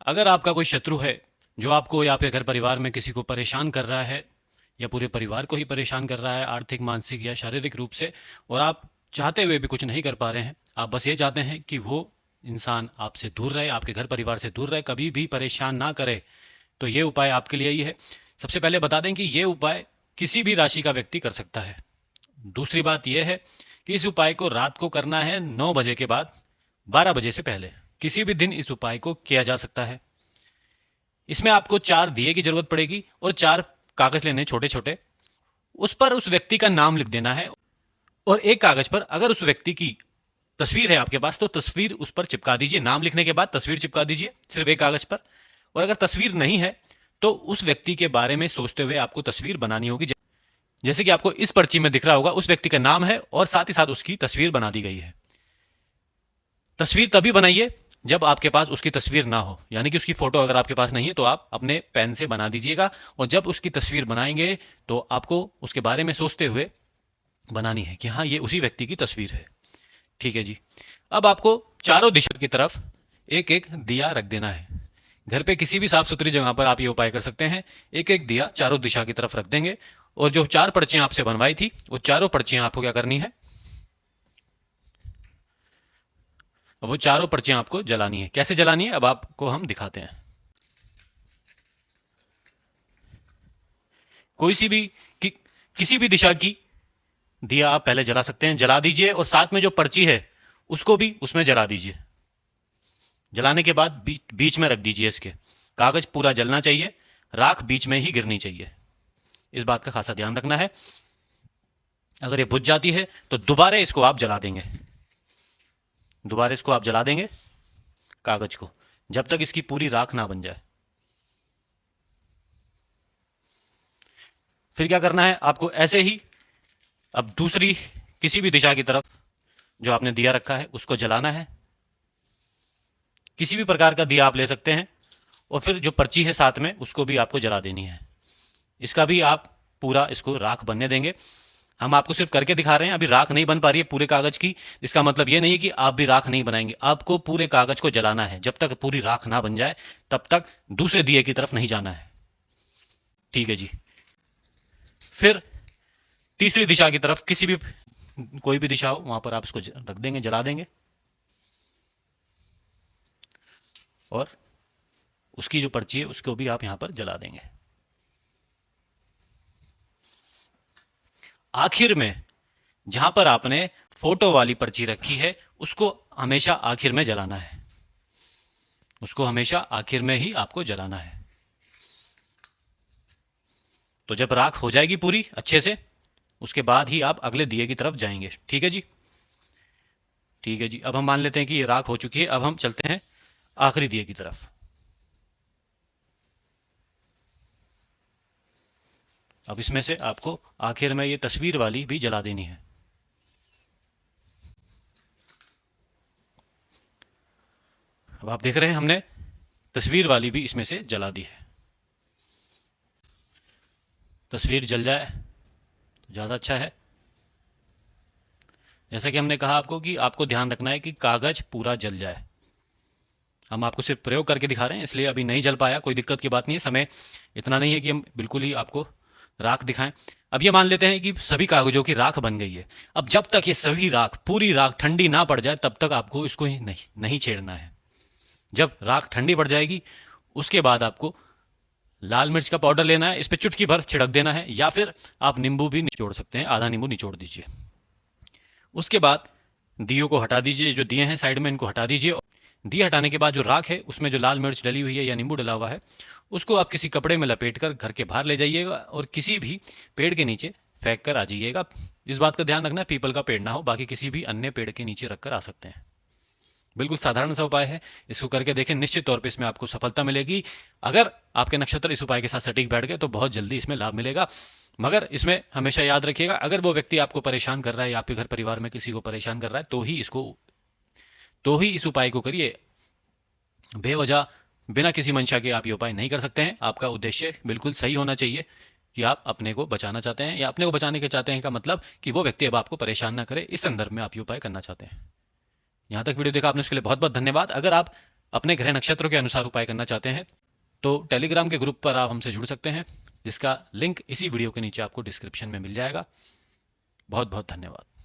अगर आपका कोई शत्रु है जो आपको या आपके घर परिवार में किसी को परेशान कर रहा है या पूरे परिवार को ही परेशान कर रहा है आर्थिक, मानसिक या शारीरिक रूप से, और आप चाहते हुए भी कुछ नहीं कर पा रहे हैं, आप बस ये चाहते हैं कि वो इंसान आपसे दूर रहे, आपके घर परिवार से दूर रहे, कभी भी परेशान ना करे, तो ये उपाय आपके लिए ही है। सबसे पहले बता दें कि ये उपाय किसी भी राशि का व्यक्ति कर सकता है। दूसरी बात यह है कि इस उपाय को रात को करना है 9 बजे के बाद, 12 बजे से पहले। किसी भी दिन इस उपाय को किया जा सकता है। इसमें आपको 4 दिए की जरूरत पड़ेगी और 4 कागज लेने छोटे छोटे। उस पर उस व्यक्ति का नाम लिख देना है और एक कागज पर अगर उस व्यक्ति की तस्वीर है आपके पास तो तस्वीर उस पर चिपका दीजिए। नाम लिखने के बाद तस्वीर चिपका दीजिए सिर्फ एक कागज पर। और अगर तस्वीर नहीं है तो उस व्यक्ति के बारे में सोचते हुए आपको तस्वीर बनानी होगी। जैसे कि आपको इस पर्ची में दिख रहा होगा, उस व्यक्ति का नाम है और साथ ही साथ उसकी तस्वीर बना दी गई है। तस्वीर तभी बनाइए जब आपके पास उसकी तस्वीर ना हो, यानी कि उसकी फोटो अगर आपके पास नहीं है तो आप अपने पेन से बना दीजिएगा। और जब उसकी तस्वीर बनाएंगे तो आपको उसके बारे में सोचते हुए बनानी है कि हाँ, ये उसी व्यक्ति की तस्वीर है। ठीक है जी। अब आपको चारों दिशा की तरफ एक एक दिया रख देना है। घर पे किसी भी साफ सुथरी जगह पर आप ये उपाय कर सकते हैं। एक एक दिया चारों दिशा की तरफ रख देंगे और जो 4 पर्चियां आपसे बनवाई थी वो चारों पर्चियां आपको क्या करनी है, वो चारों पर्चियां आपको जलानी है। कैसे जलानी है अब आपको हम दिखाते हैं। कोई सी भी किसी भी दिशा की दिया आप पहले जला सकते हैं, जला दीजिए और साथ में जो पर्ची है उसको भी उसमें जला दीजिए। जलाने के बाद बीच में रख दीजिए। इसके कागज पूरा जलना चाहिए, राख बीच में ही गिरनी चाहिए। इस बात का खासा ध्यान रखना है। अगर ये बुझ जाती है तो दोबारा इसको आप जला देंगे। दोबारा इसको आप जला देंगे कागज को, जब तक इसकी पूरी राख ना बन जाए। फिर क्या करना है आपको, ऐसे ही अब दूसरी किसी भी दिशा की तरफ जो आपने दिया रखा है उसको जलाना है। किसी भी प्रकार का दिया आप ले सकते हैं और फिर जो पर्ची है साथ में उसको भी आपको जला देनी है। इसका भी आप पूरा इसको राख बनने देंगे। हम आपको सिर्फ करके दिखा रहे हैं, अभी राख नहीं बन पा रही है पूरे कागज की। इसका मतलब ये नहीं है कि आप भी राख नहीं बनाएंगे। आपको पूरे कागज को जलाना है। जब तक पूरी राख ना बन जाए तब तक दूसरे दिए की तरफ नहीं जाना है। ठीक है जी। फिर तीसरी दिशा की तरफ किसी भी कोई भी दिशा हो वहां पर आप इसको रख देंगे, जला देंगे और उसकी जो पर्ची है उसको भी आप यहां पर जला देंगे। आखिर में जहां पर आपने फोटो वाली पर्ची रखी है उसको हमेशा आखिर में जलाना है। उसको हमेशा आखिर में ही आपको जलाना है। तो जब राख हो जाएगी पूरी अच्छे से, उसके बाद ही आप अगले दिए की तरफ जाएंगे। ठीक है जी। ठीक है जी। अब हम मान लेते हैं कि ये राख हो चुकी है। अब हम चलते हैं आखिरी दिए की तरफ। अब इसमें से आपको आखिर में ये तस्वीर वाली भी जला देनी है। अब आप देख रहे हैं हमने तस्वीर वाली भी इसमें से जला दी है। तस्वीर जल जाए तो ज़्यादा अच्छा है। जैसा कि हमने कहा आपको कि आपको ध्यान रखना है कि कागज पूरा जल जाए। हम आपको सिर्फ प्रयोग करके दिखा रहे हैं, इसलिए अभी नहीं जल पाया, कोई दिक्कत की बात नहीं है। समय इतना नहीं है कि हम बिल्कुल ही आपको राख दिखाएं। अब ये मान लेते हैं कि सभी कागजों की राख बन गई है। अब जब तक ये सभी राख, पूरी राख ठंडी ना पड़ जाए तब तक आपको इसको नहीं छेड़ना है। जब राख ठंडी पड़ जाएगी उसके बाद आपको लाल मिर्च का पाउडर लेना है, इस पर चुटकी भर छिड़क देना है, या फिर आप नींबू भी निचोड़ सकते हैं, आधा नींबू निचोड़ दीजिए। उसके बाद दियों को हटा दीजिए, जो दिए हैं साइड में इनको हटा दीजिए। दिए हटाने के बाद जो राख है उसमें जो लाल मिर्च डली हुई है या नींबू डला हुआ है उसको आप किसी कपड़े में लपेट कर घर के बाहर ले जाइएगा और किसी भी पेड़ के नीचे फेंक कर आ जाइएगा। इस बात का ध्यान रखना है पीपल का पेड़ ना हो, बाकी किसी भी अन्य पेड़ के नीचे रखकर आ सकते हैं। बिल्कुल साधारण सा उपाय है, इसको करके देखें, निश्चित तौर पे इसमें आपको सफलता मिलेगी। अगर आपके नक्षत्र इस उपाय के साथ सटीक बैठ गए तो बहुत जल्दी इसमें लाभ मिलेगा। मगर इसमें हमेशा याद रखिएगा, अगर वो व्यक्ति आपको परेशान कर रहा है या आपके घर परिवार में किसी को परेशान कर रहा है तो ही इस उपाय को करिए। बेवजह बिना किसी मंशा के आप ये उपाय नहीं कर सकते हैं। आपका उद्देश्य बिल्कुल सही होना चाहिए कि आप अपने को बचाना चाहते हैं, या अपने को बचाने के चाहते हैं का मतलब कि वो व्यक्ति अब आपको परेशान ना करे, इस संदर्भ में आप ये उपाय करना चाहते हैं। यहां तक वीडियो देखा आपने उसके लिए बहुत बहुत धन्यवाद। अगर आप अपने ग्रह नक्षत्रों के अनुसार उपाय करना चाहते हैं तो टेलीग्राम के ग्रुप पर आप हमसे जुड़ सकते हैं, जिसका लिंक इसी वीडियो के नीचे आपको डिस्क्रिप्शन में मिल जाएगा। बहुत बहुत धन्यवाद।